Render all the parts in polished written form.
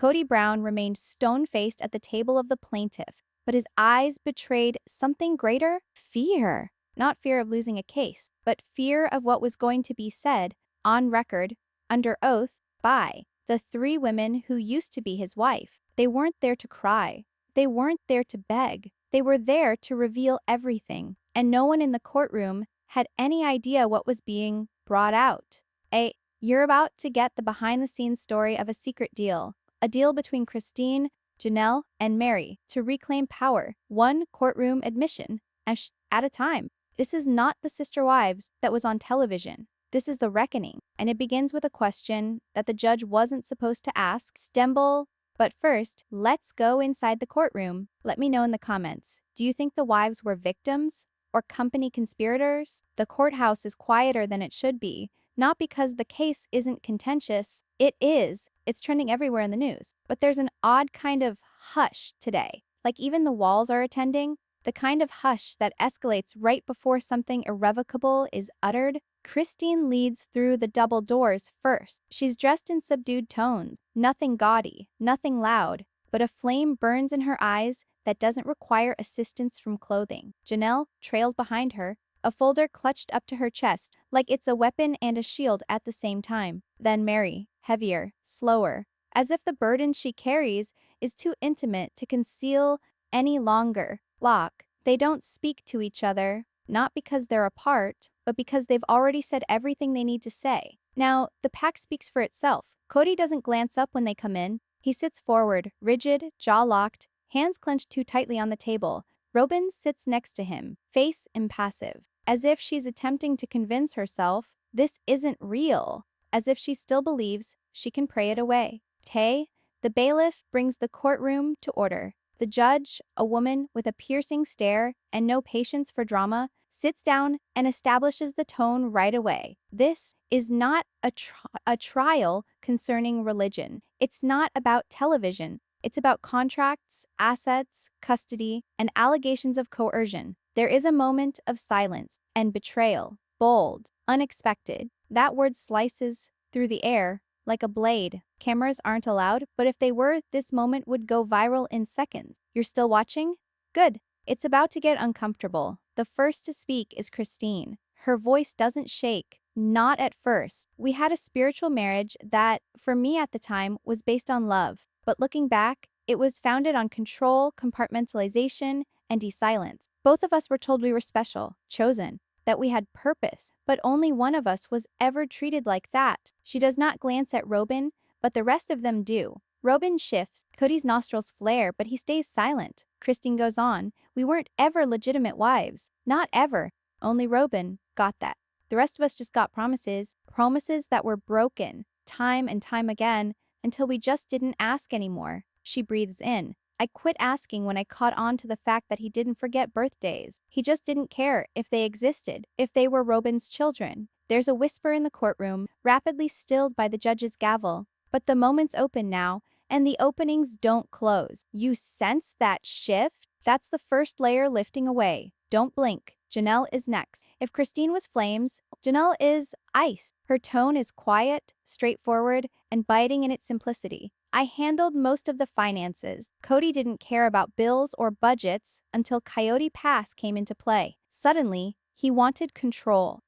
Kody Brown remained stone-faced at the table of the plaintiff, but his eyes betrayed something greater: fear. Not fear of losing a case, but fear of what was going to be said, on record, under oath, by the three women who used to be his wife. They weren't there to cry. They weren't there to beg. They were there to reveal everything, and no one in the courtroom had any idea what was being brought out. You're about to get the behind-the-scenes story of a secret deal. A deal between Christine, Janelle, and Meri to reclaim power, one courtroom admission at a time. This is not the Sister Wives that was on television. This is the reckoning, and it begins with a question that the judge wasn't supposed to ask. Stumble. But first, let's go inside the courtroom. Let me know in the comments. Do you think the wives were victims or company conspirators? The courthouse is quieter than it should be, not because the case isn't contentious. It is. It's trending everywhere in the news. But there's an odd kind of hush today. Like even the walls are attending. The kind of hush that escalates right before something irrevocable is uttered. Christine leads through the double doors first. She's dressed in subdued tones. Nothing gaudy, nothing loud, but a flame burns in her eyes that doesn't require assistance from clothing. Janelle trails behind her, a folder clutched up to her chest, like it's a weapon and a shield at the same time. Then Meri, heavier, slower, as if the burden she carries is too intimate to conceal any longer. They don't speak to each other, not because they're apart, but because they've already said everything they need to say. Now, the pack speaks for itself. Kody doesn't glance up when they come in. He sits forward, rigid, jaw locked, hands clenched too tightly on the table. Robyn sits next to him, face impassive, as if she's attempting to convince herself this isn't real, as if she still believes she can pray it away. Tay, the bailiff, brings the courtroom to order. The judge, a woman with a piercing stare and no patience for drama, sits down and establishes the tone right away. This is not a trial concerning religion. It's not about television. It's about contracts, assets, custody, and allegations of coercion. There is a moment of silence and betrayal, bold, unexpected. That word slices through the air like a blade. Cameras aren't allowed, but if they were, this moment would go viral in seconds. You're still watching? Good. It's about to get uncomfortable. The first to speak is Christine. Her voice doesn't shake. Not at first. We had a spiritual marriage that, for me at the time, was based on love. But looking back, it was founded on control, compartmentalization, and silence. Both of us were told we were special, chosen, that we had purpose, but only one of us was ever treated like that. She does not glance at Robyn, but the rest of them do. Robyn shifts, Kody's nostrils flare, but he stays silent. Christine goes on, we weren't ever legitimate wives. Not ever. Only Robyn got that. The rest of us just got promises that were broken, time and time again, until we just didn't ask anymore. She breathes in. I quit asking when I caught on to the fact that he didn't forget birthdays. He just didn't care if they existed, if they were Robyn's children. There's a whisper in the courtroom, rapidly stilled by the judge's gavel. But the moment's open now, and the openings don't close. You sense that shift? That's the first layer lifting away. Don't blink. Janelle is next. If Christine was flames, Janelle is ice. Her tone is quiet, straightforward, and biting in its simplicity. I handled most of the finances. Kody didn't care about bills or budgets until Coyote Pass came into play. Suddenly, he wanted control.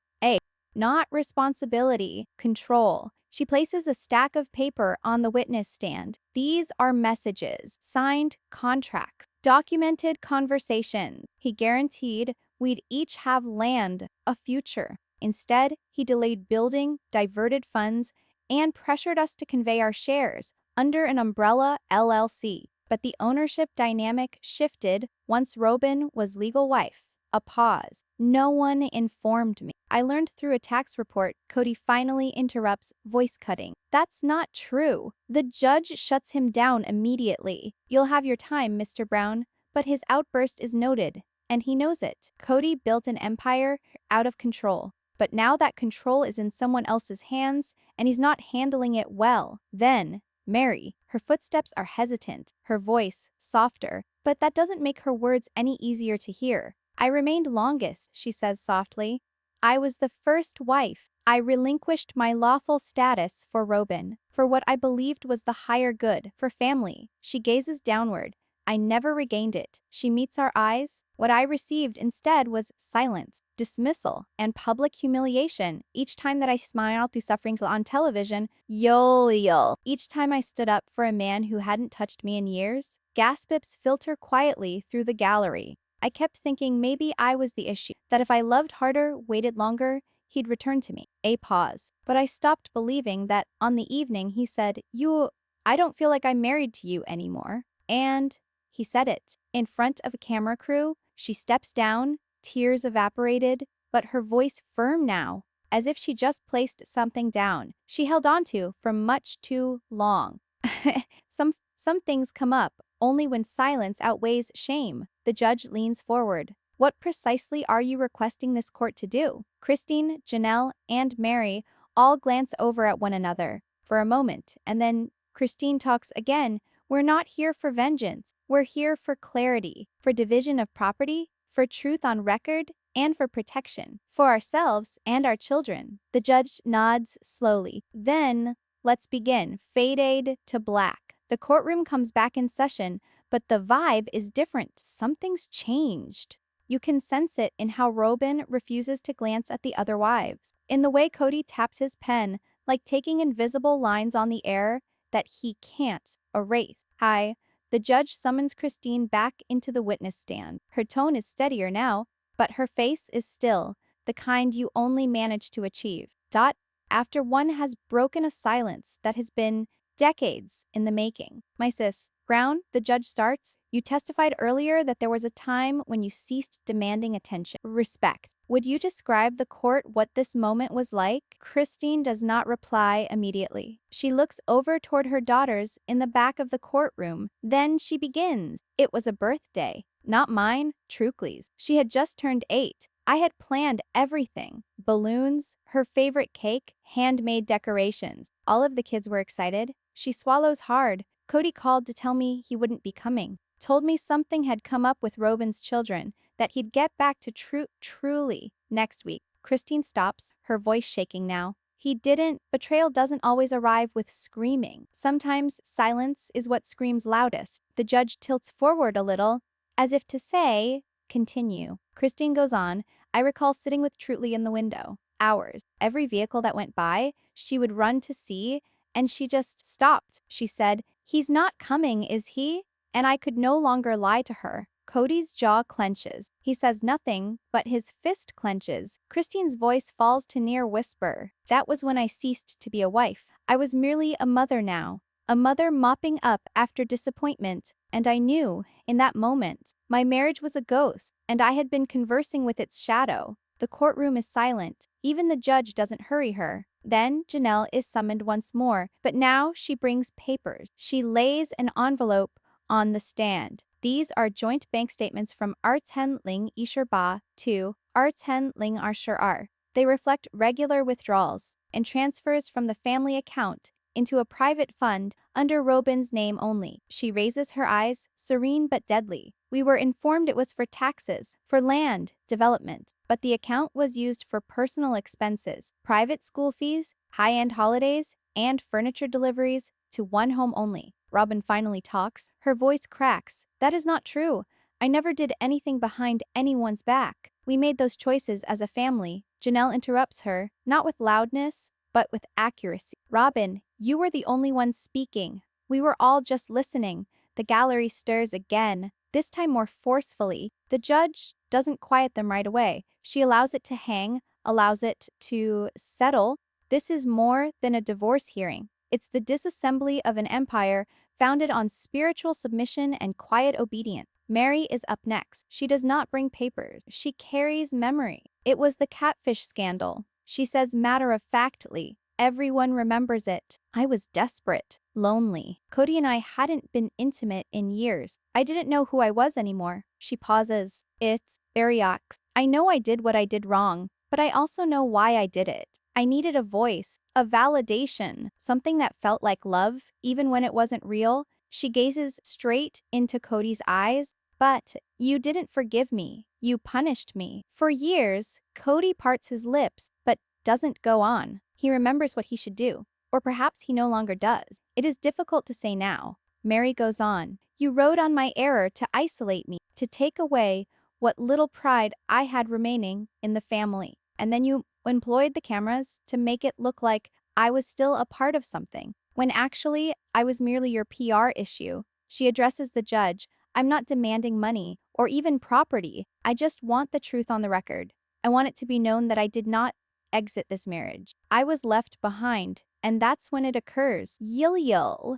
Not responsibility, control. She places a stack of paper on the witness stand. These are messages, signed contracts, documented conversations. He guaranteed we'd each have land, a future. Instead, he delayed building, diverted funds, and pressured us to convey our shares under an umbrella LLC. But the ownership dynamic shifted once Robyn was legal wife. A pause. No one informed me. I learned through a tax report. Kody finally interrupts, voice cutting. That's not true. The judge shuts him down immediately. You'll have your time, Mr. Brown. But his outburst is noted, and he knows it. Kody built an empire out of control. But now that control is in someone else's hands, and he's not handling it well. Then, Meri. Her footsteps are hesitant, her voice softer, but that doesn't make her words any easier to hear. I remained longest, she says softly. I was the first wife. I relinquished my lawful status for Robyn, for what I believed was the higher good, for family. She gazes downward. I never regained it. She meets our eyes. What I received instead was silence, dismissal, and public humiliation. Each time that I smiled through sufferings on television, yol. Each time I stood up for a man who hadn't touched me in years, gasps filter quietly through the gallery. I kept thinking maybe I was the issue, that if I loved harder, waited longer, he'd return to me. A pause. But I stopped believing that on the evening he said, I don't feel like I'm married to you anymore. And he said it. In front of a camera crew, she steps down, tears evaporated, but her voice firm now, as if she just placed something down she held on to for much too long. Some things come up only when silence outweighs shame. The judge leans forward. What precisely are you requesting this court to do? Christine, Janelle, and Meri all glance over at one another for a moment, and then Christine talks again. We're not here for vengeance. We're here for clarity, for division of property, for truth on record, and for protection, for ourselves and our children. The judge nods slowly. Then, let's begin. Fade to black. The courtroom comes back in session, but the vibe is different. Something's changed. You can sense it in how Robyn refuses to glance at the other wives, in the way Kody taps his pen, like taking invisible lines on the air that he can't erase. Hi. The judge summons Christine back into the witness stand. Her tone is steadier now, but her face is still, the kind you only manage to achieve. After one has broken a silence that has been decades in the making. My sis, Brown, the judge starts. You testified earlier that there was a time when you ceased demanding attention. Respect. Would you describe the court what this moment was like? Christine does not reply immediately. She looks over toward her daughters in the back of the courtroom. Then she begins. It was a birthday. Not mine, Truckley's. She had just turned 8. I had planned everything. Balloons, her favorite cake, handmade decorations. All of the kids were excited. She swallows hard. Kody called to tell me he wouldn't be coming. Told me something had come up with Robyn's children, that he'd get back to truly next week. Christine stops, her voice shaking now. He didn't. Betrayal doesn't always arrive with screaming. Sometimes silence is what screams loudest. The judge tilts forward a little, as if to say, continue. Christine goes on. I recall sitting with Trutley in the window. Hours. Every vehicle that went by, she would run to see, and she just stopped. She said, he's not coming, is he? And I could no longer lie to her. Kody's jaw clenches. He says nothing, but his fist clenches. Christine's voice falls to near whisper. That was when I ceased to be a wife. I was merely a mother now. A mother mopping up after disappointment. And I knew, in that moment, my marriage was a ghost, and I had been conversing with its shadow. The courtroom is silent. Even the judge doesn't hurry her. Then Janelle is summoned once more, but now she brings papers. She lays an envelope on the stand. These are joint bank statements from Artsen Ling Isher Ba to Artsen Ling Arsher R. They reflect regular withdrawals and transfers from the family account into a private fund under Robyn's name only. She raises her eyes, serene but deadly. We were informed it was for taxes, for land development, but the account was used for personal expenses, private school fees, high-end holidays, and furniture deliveries to one home only. Robyn finally talks. Her voice cracks. That is not true. I never did anything behind anyone's back. We made those choices as a family. Janelle interrupts her, not with loudness, but with accuracy. Robyn, you were the only one speaking. We were all just listening. The gallery stirs again, this time more forcefully. The judge doesn't quiet them right away. She allows it to hang, allows it to settle. This is more than a divorce hearing. It's the disassembly of an empire founded on spiritual submission and quiet obedience. Meri is up next. She does not bring papers. She carries memory. It was the catfish scandal. She says matter-of-factly, everyone remembers it. I was desperate, lonely. Kody and I hadn't been intimate in years. I didn't know who I was anymore. She pauses. It's Barriox. I know I did what I did wrong, but I also know why I did it. I needed a voice, a validation, something that felt like love, even when it wasn't real. She gazes straight into Kody's eyes. But you didn't forgive me. You punished me. For years, Kody parts his lips, but doesn't go on. He remembers what he should do. Or perhaps he no longer does. It is difficult to say now. Meri goes on. You rode on my error to isolate me, to take away what little pride I had remaining in the family. And then you employed the cameras to make it look like I was still a part of something, when actually I was merely your PR issue. She addresses the judge. I'm not demanding money or even property. I just want the truth on the record. I want it to be known that I did not exit this marriage. I was left behind, and that's when it occurs. Yil.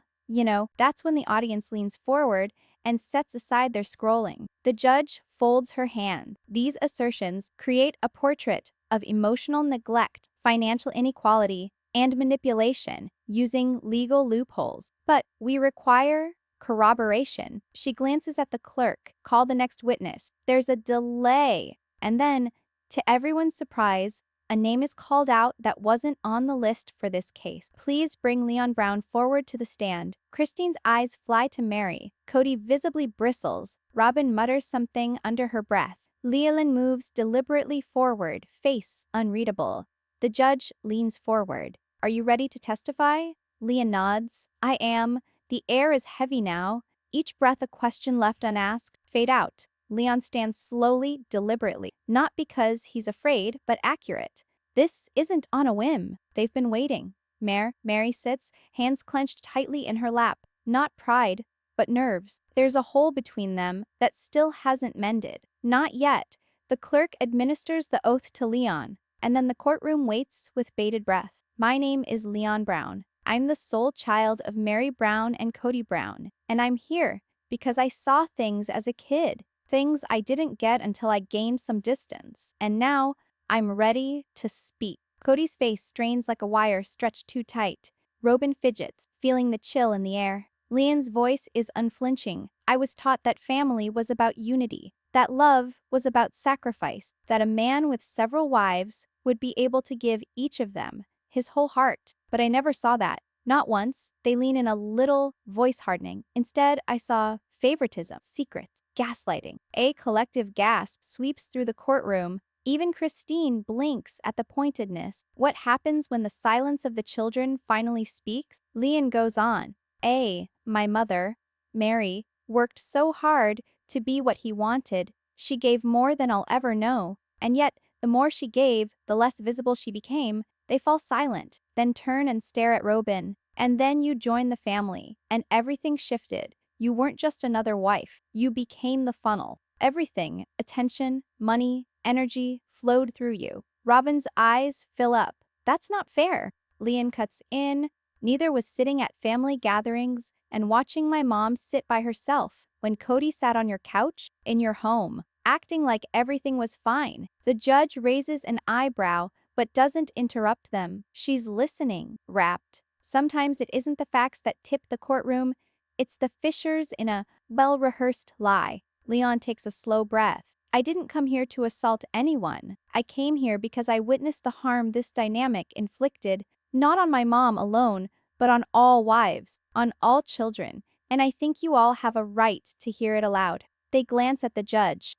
That's when the audience leans forward and sets aside their scrolling. The judge folds her hand. These assertions create a portrait of emotional neglect, financial inequality, and manipulation using legal loopholes. But we require corroboration. She glances at the clerk. Call the next witness. There's a delay. And then, to everyone's surprise, a name is called out that wasn't on the list for this case. Please bring Leon Brown forward to the stand. Christine's eyes fly to Meri. Kody visibly bristles. Robyn mutters something under her breath. Leolyn moves deliberately forward, face unreadable. The judge leans forward. Are you ready to testify? Leon nods. I am. The air is heavy now. Each breath a question left unasked. Fade out. Leon stands slowly, deliberately. Not because he's afraid, but accurate. This isn't on a whim. They've been waiting. Meri sits, hands clenched tightly in her lap. Not pride, but nerves. There's a hole between them that still hasn't mended. Not yet. The clerk administers the oath to Leon, and then the courtroom waits with bated breath. My name is Leon Brown. I'm the sole child of Meri Brown and Kody Brown, and I'm here because I saw things as a kid. Things I didn't get until I gained some distance. And now, I'm ready to speak. Kody's face strains like a wire stretched too tight. Robyn fidgets, feeling the chill in the air. Leon's voice is unflinching. I was taught that family was about unity, that love was about sacrifice, that a man with several wives would be able to give each of them his whole heart. But I never saw that. Not once. They lean in a little, voice hardening. Instead, I saw favoritism, secrets, gaslighting. A collective gasp sweeps through the courtroom. Even Christine blinks at the pointedness. What happens when the silence of the children finally speaks? Leon goes on. My mother, Meri, worked so hard to be what he wanted. She gave more than I'll ever know. And yet, the more she gave, the less visible she became. They fall silent, then turn and stare at Robyn. And then you join the family, and everything shifted. You weren't just another wife. You became the funnel. Everything, attention, money, energy, flowed through you. Robyn's eyes fill up. That's not fair. Leon cuts in. Neither was sitting at family gatherings and watching my mom sit by herself when Kody sat on your couch in your home, acting like everything was fine. The judge raises an eyebrow but doesn't interrupt them. She's listening, rapt. Sometimes it isn't the facts that tip the courtroom, it's the fissures in a well-rehearsed lie. Leon takes a slow breath. I didn't come here to assault anyone. I came here because I witnessed the harm this dynamic inflicted, not on my mom alone, but on all wives, on all children, and I think you all have a right to hear it aloud. They glance at the judge.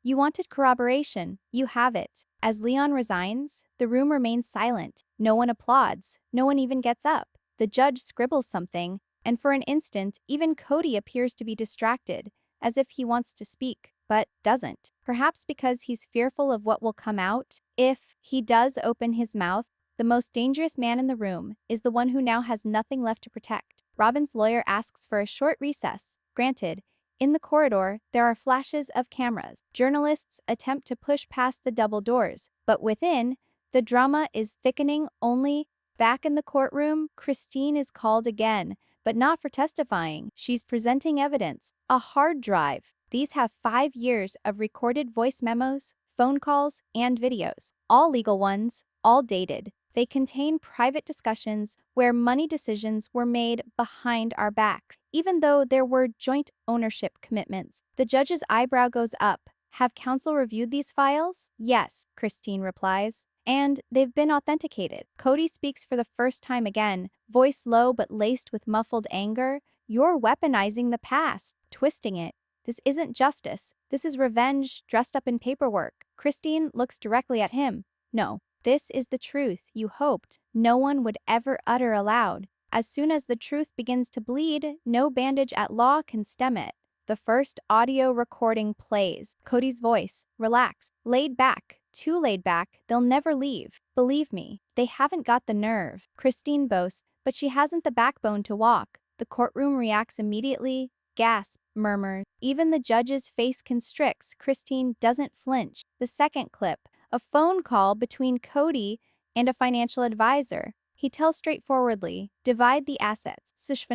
You wanted corroboration. You have it. As Leon resigns, the room remains silent. No one applauds. No one even gets up. The judge scribbles something, and for an instant, even Kody appears to be distracted, as if he wants to speak, but doesn't. Perhaps because he's fearful of what will come out. If he does open his mouth, the most dangerous man in the room is the one who now has nothing left to protect. Robyn's lawyer asks for a short recess. Granted. In the corridor, there are flashes of cameras. Journalists attempt to push past the double doors, but within, the drama is thickening. Only back in the courtroom, Christine is called again, but not for testifying. She's presenting evidence, a hard drive. These have 5 years of recorded voice memos, phone calls, and videos. All legal ones, all dated. They contain private discussions where money decisions were made behind our backs, even though there were joint ownership commitments. The judge's eyebrow goes up. Have counsel reviewed these files? Yes, Christine replies. And they've been authenticated. Kody speaks for the first time again, voice low but laced with muffled anger. You're weaponizing the past, twisting it. This isn't justice. This is revenge dressed up in paperwork. Christine looks directly at him. No, This is the truth you hoped no one would ever utter aloud. As soon as the truth begins to bleed, no bandage at law can stem it. The first audio recording plays. Kody's voice, relaxed, laid back, too laid back, they'll never leave. Believe me, they haven't got the nerve. Christine boasts, but she hasn't the backbone to walk. The courtroom reacts immediately, gasp, murmurs. Even the judge's face constricts. Christine doesn't flinch. The second clip, a phone call between Kody and a financial advisor. He tells straightforwardly, divide the assets, Sister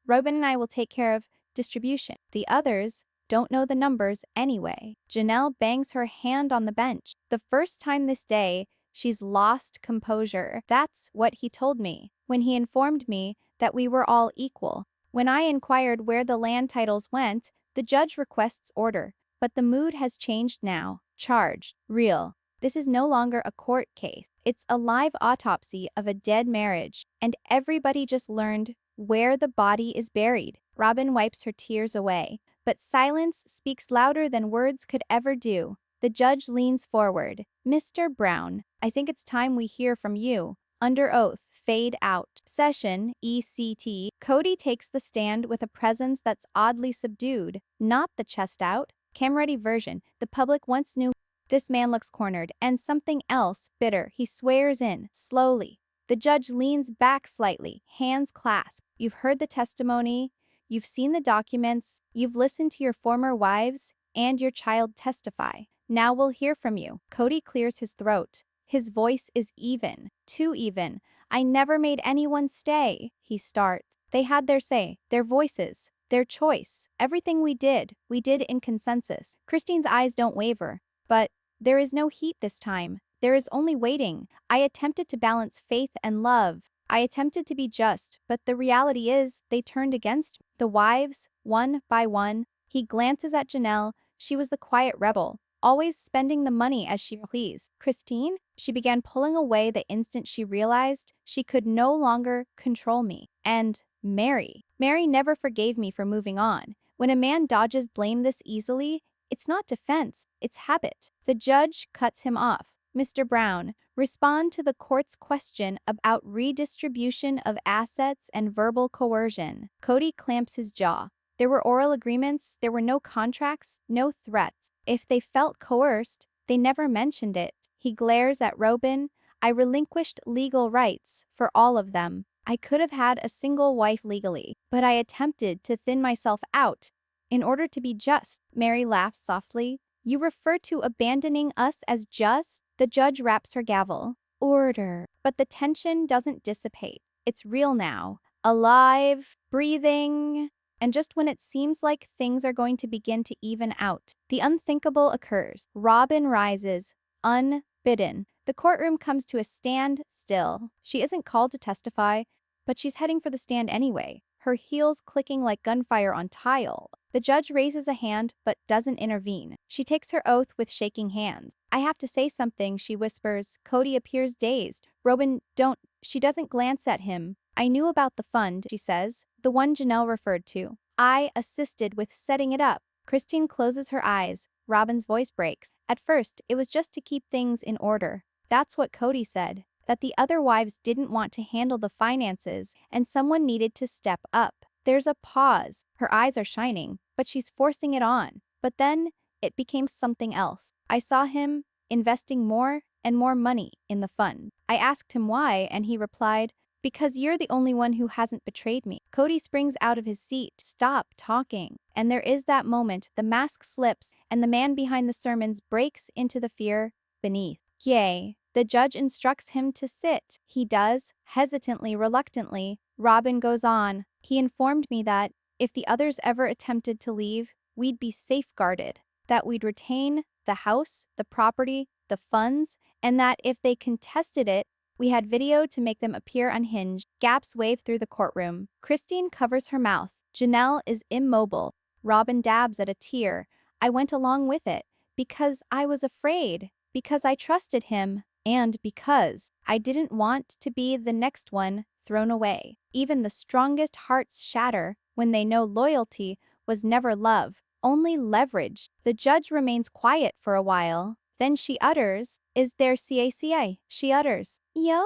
Robyn and I will take care of distribution. The others don't know the numbers anyway. Janelle bangs her hand on the bench. The first time this day, she's lost composure. That's what he told me when he informed me that we were all equal. When I inquired where the land titles went, the judge requests order. But the mood has changed now. Charged. Real. This is no longer a court case. It's a live autopsy of a dead marriage. And everybody just learned where the body is buried. Robyn wipes her tears away. But silence speaks louder than words could ever do. The judge leans forward. Mr. Brown, I think it's time we hear from you. Under oath, fade out. Session, ECT. Kody takes the stand with a presence that's oddly subdued. Not the chest out, camera-ready version. The public once knew. This man looks cornered, and something else, bitter. He swears in, slowly. The judge leans back slightly, hands clasped. You've heard the testimony, you've seen the documents, you've listened to your former wives and your child testify. Now we'll hear from you. Kody clears his throat. His voice is even, too even. I never made anyone stay, he starts. They had their say, their voices, their choice. Everything we did in consensus. Christine's eyes don't waver. But there is no heat this time. There is only waiting. I attempted to balance faith and love. I attempted to be just, but the reality is they turned against me. The wives, one by one. He glances at Janelle. She was the quiet rebel, always spending the money as she pleased. Christine? She began pulling away the instant she realized she could no longer control me. And Meri. Meri never forgave me for moving on. When a man dodges blame this easily, it's not defense, it's habit. The judge cuts him off. Mr. Brown, respond to the court's question about redistribution of assets and verbal coercion. Kody clamps his jaw. There were oral agreements, there were no contracts, no threats. If they felt coerced, they never mentioned it. He glares at Robyn. I relinquished legal rights for all of them. I could have had a single wife legally, but I attempted to thin myself out. In order to be just, Meri laughs softly. You refer to abandoning us as just? The judge raps her gavel. Order. But the tension doesn't dissipate. It's real now. Alive, breathing. And just when it seems like things are going to begin to even out, the unthinkable occurs. Robyn rises, unbidden. The courtroom comes to a standstill. She isn't called to testify, but she's heading for the stand anyway, her heels clicking like gunfire on tile. The judge raises a hand but doesn't intervene. She takes her oath with shaking hands. I have to say something, she whispers. Kody appears dazed. Robyn, don't. She doesn't glance at him. I knew about the fund, she says, the one Janelle referred to. I assisted with setting it up. Christine closes her eyes. Robyn's voice breaks. At first, it was just to keep things in order. That's what Kody said. That the other wives didn't want to handle the finances and someone needed to step up. There's a pause. Her eyes are shining, but she's forcing it on. But then, it became something else. I saw him investing more and more money in the fund. I asked him why, and he replied, because you're the only one who hasn't betrayed me. Kody springs out of his seat. Stop talking. And there is that moment, the mask slips, and the man behind the sermons breaks into the fear beneath. Yay. The judge instructs him to sit. He does, hesitantly, reluctantly. Robyn goes on. He informed me that, if the others ever attempted to leave, we'd be safeguarded. That we'd retain the house, the property, the funds, and that if they contested it, we had video to make them appear unhinged. Gaps wave through the courtroom. Christine covers her mouth. Janelle is immobile. Robyn dabs at a tear. I went along with it. Because I was afraid. Because I trusted him. And because I didn't want to be the next one thrown away. Even the strongest hearts shatter when they know loyalty was never love, only leverage. The judge remains quiet for a while. Then she utters, "Is there CACA?" She utters, "Yo?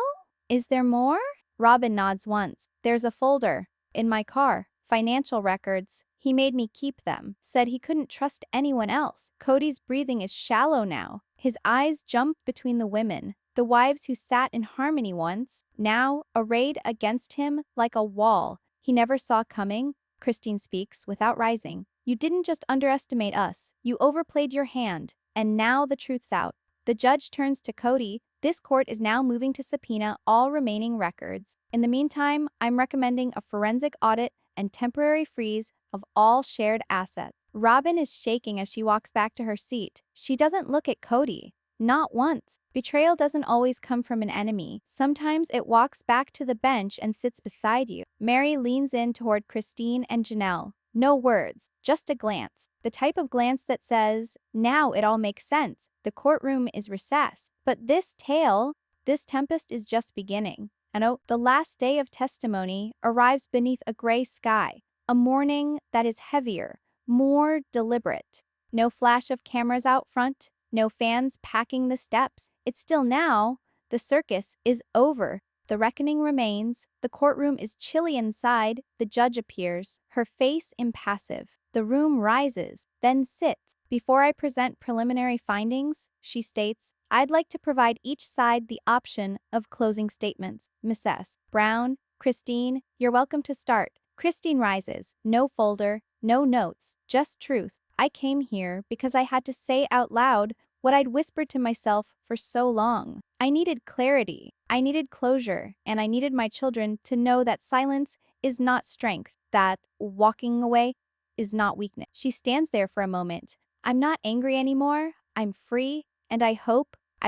Is there more?" Robyn nods once. "There's a folder. In my car. Financial records. He made me keep them. Said he couldn't trust anyone else." Kody's breathing is shallow now. His eyes jump between the women. The wives who sat in harmony once, now arrayed against him like a wall he never saw coming. Christine speaks without rising. "You didn't just underestimate us. You overplayed your hand. And now the truth's out." The judge turns to Kody. "This court is now moving to subpoena all remaining records. In the meantime, I'm recommending a forensic audit and temporary freeze of all shared assets." Robyn is shaking as she walks back to her seat. She doesn't look at Kody. Not once. Betrayal doesn't always come from an enemy. Sometimes it walks back to the bench and sits beside you. Meri leans in toward Christine and Janelle. No words, just a glance. The type of glance that says, "Now it all makes sense. The courtroom is recessed." But this tempest is just beginning. And oh, the last day of testimony arrives beneath a gray sky. A morning that is heavier, more deliberate. No flash of cameras out front. No fans packing the steps. It's still now. The circus is over. The reckoning remains. The courtroom is chilly inside. The judge appears, her face impassive. The room rises, then sits. "Before I present preliminary findings," she states, "I'd like to provide each side the option of closing statements." Mrs. Brown, "Christine, you're welcome to start." Christine rises. No folder, no notes, just truth. "I came here because I had to say out loud what I'd whispered to myself for so long. I needed clarity, I needed closure, and I needed my children to know that silence is not strength, that walking away is not weakness." She stands there for a moment. "I'm not angry anymore, I'm free, and I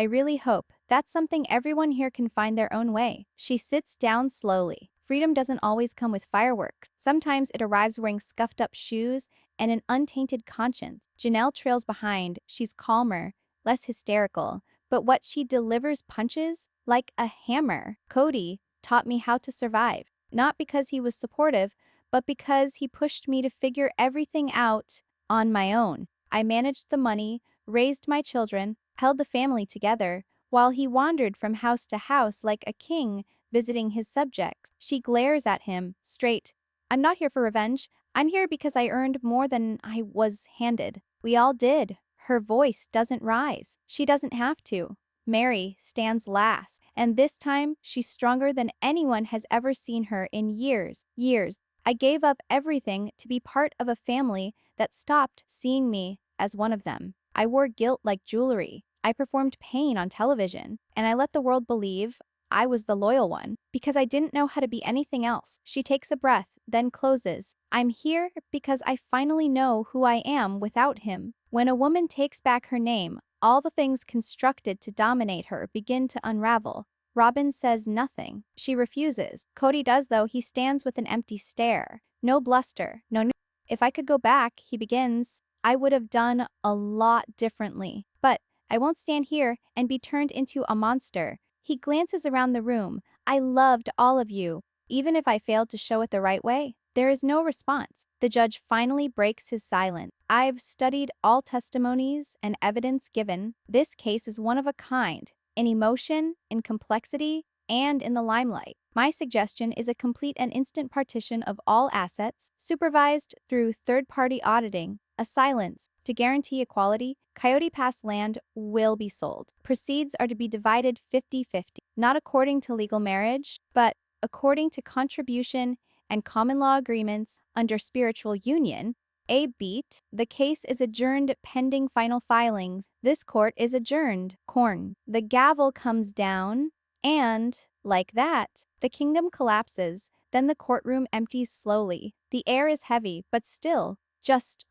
really hope, that's something everyone here can find their own way." She sits down slowly. Freedom doesn't always come with fireworks. Sometimes it arrives wearing scuffed up shoes and an untainted conscience. Janelle trails behind. She's calmer, less hysterical, but what she delivers punches like a hammer. "Kody taught me how to survive, not because he was supportive, but because he pushed me to figure everything out on my own. I managed the money, raised my children, held the family together, while he wandered from house to house like a king visiting his subjects." She glares at him, straight. "I'm not here for revenge. I'm here because I earned more than I was handed." "We all did." Her voice doesn't rise. She doesn't have to. Meri stands last, and this time she's stronger than anyone has ever seen her in years. Years. "I gave up everything to be part of a family that stopped seeing me as one of them. I wore guilt like jewelry. I performed pain on television, and I let the world believe I was the loyal one, because I didn't know how to be anything else." She takes a breath, then closes. "I'm here because I finally know who I am without him." When a woman takes back her name, all the things constructed to dominate her begin to unravel. Robyn says nothing. She refuses. Kody does, though. He stands with an empty stare. No bluster, no. "If I could go back," he begins, "I would have done a lot differently. But I won't stand here and be turned into a monster." He glances around the room. "I loved all of you, even if I failed to show it the right way." There is no response. The judge finally breaks his silence. "I've studied all testimonies and evidence given. This case is one of a kind, in emotion, in complexity, and in the limelight. My suggestion is a complete and instant partition of all assets, supervised through third-party auditing. A silence to guarantee equality. Coyote Pass land will be sold. Proceeds are to be divided 50-50, not according to legal marriage, but according to contribution and common law agreements under spiritual union. A beat. The case is adjourned pending final filings. This court is adjourned." Corn. The gavel comes down, and, like that, the kingdom collapses. Then the courtroom empties slowly. The air is heavy, but still, just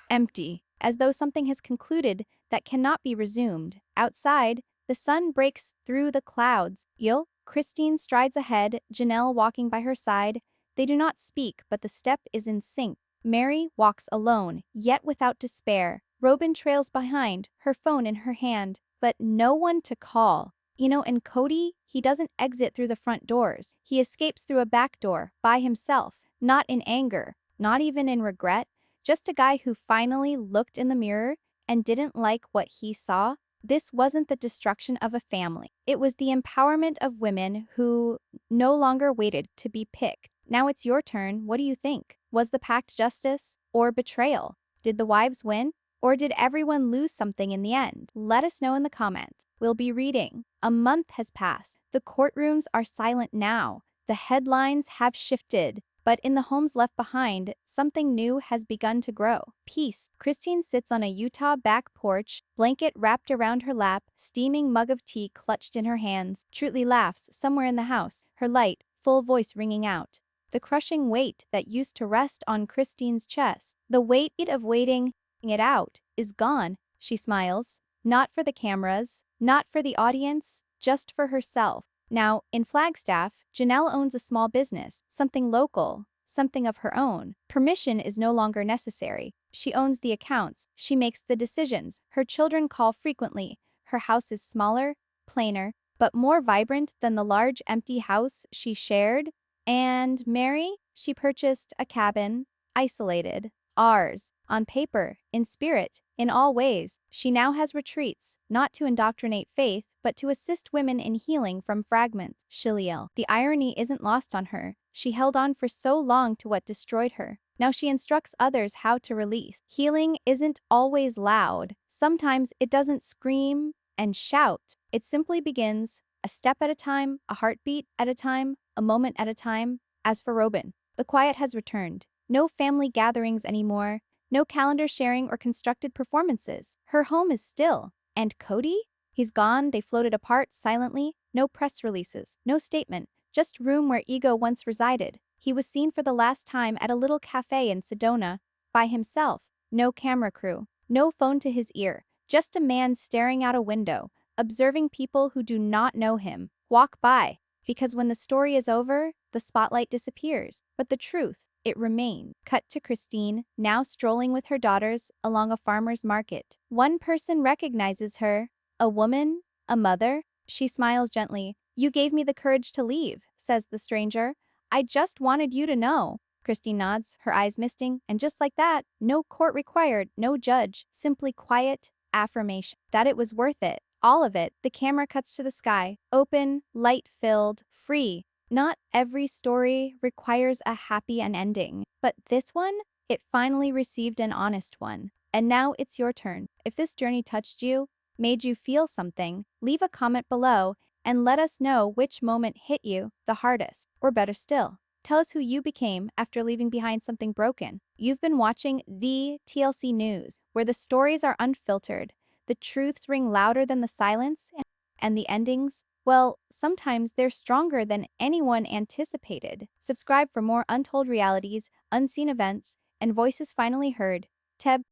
empty, as though something has concluded that cannot be resumed. Outside, the sun breaks through the clouds. "Yo." Christine strides ahead, Janelle walking by her side. They do not speak, but the step is in sync. Meri walks alone, yet without despair. Robyn trails behind, her phone in her hand, but no one to call. And Kody, he doesn't exit through the front doors. He escapes through a back door, by himself, not in anger, not even in regret, just a guy who finally looked in the mirror and didn't like what he saw, this wasn't the destruction of a family. It was the empowerment of women who no longer waited to be picked. Now it's your turn. What do you think? Was the pact justice or betrayal? Did the wives win? Or did everyone lose something in the end? Let us know in the comments. We'll be reading. A month has passed. The courtrooms are silent now. The headlines have shifted. But in the homes left behind, something new has begun to grow. Peace. Christine sits on a Utah back porch, blanket wrapped around her lap, steaming mug of tea clutched in her hands. Truly laughs somewhere in the house, her light, full voice ringing out. The crushing weight that used to rest on Christine's chest, the weight of waiting it out, is gone. She smiles. Not for the cameras, not for the audience, just for herself. Now, in Flagstaff, Janelle owns a small business, something local, something of her own. Permission is no longer necessary. She owns the accounts. She makes the decisions. Her children call frequently. Her house is smaller, plainer, but more vibrant than the large empty house she shared. And Meri, she purchased a cabin, isolated. Ours, on paper, in spirit, in all ways. She now has retreats, not to indoctrinate faith, but to assist women in healing from fragments. Shiliel. The irony isn't lost on her. She held on for so long to what destroyed her. Now she instructs others how to release. Healing isn't always loud. Sometimes it doesn't scream and shout. It simply begins, a step at a time, a heartbeat at a time, a moment at a time. As for Robyn, the quiet has returned. No family gatherings anymore, no calendar sharing or constructed performances. Her home is still. And Kody? He's gone. They floated apart silently. No press releases, no statement, just room where ego once resided. He was seen for the last time at a little cafe in Sedona, by himself. No camera crew, no phone to his ear, just a man staring out a window, observing people who do not know him walk by. Because when the story is over, the spotlight disappears. But the truth, it remained. Cut to Christine, now strolling with her daughters along a farmer's market. One person recognizes her, a woman, a mother. She smiles gently. You gave me the courage to leave, says the stranger. I just wanted you to know. Christine nods, her eyes misting, and just like that, no court required, no judge, simply quiet affirmation that it was worth it. All of it. The camera cuts to the sky, open, light-filled, free. Not every story requires a happy ending, but this one, it finally received an honest one. And now it's your turn. If this journey touched you, made you feel something, leave a comment below and let us know which moment hit you the hardest. Or better still, tell us who you became after leaving behind something broken. You've been watching the TLC News, where the stories are unfiltered, the truths ring louder than the silence, and the endings, well, sometimes they're stronger than anyone anticipated. Subscribe for more untold realities, unseen events, and voices finally heard. Teb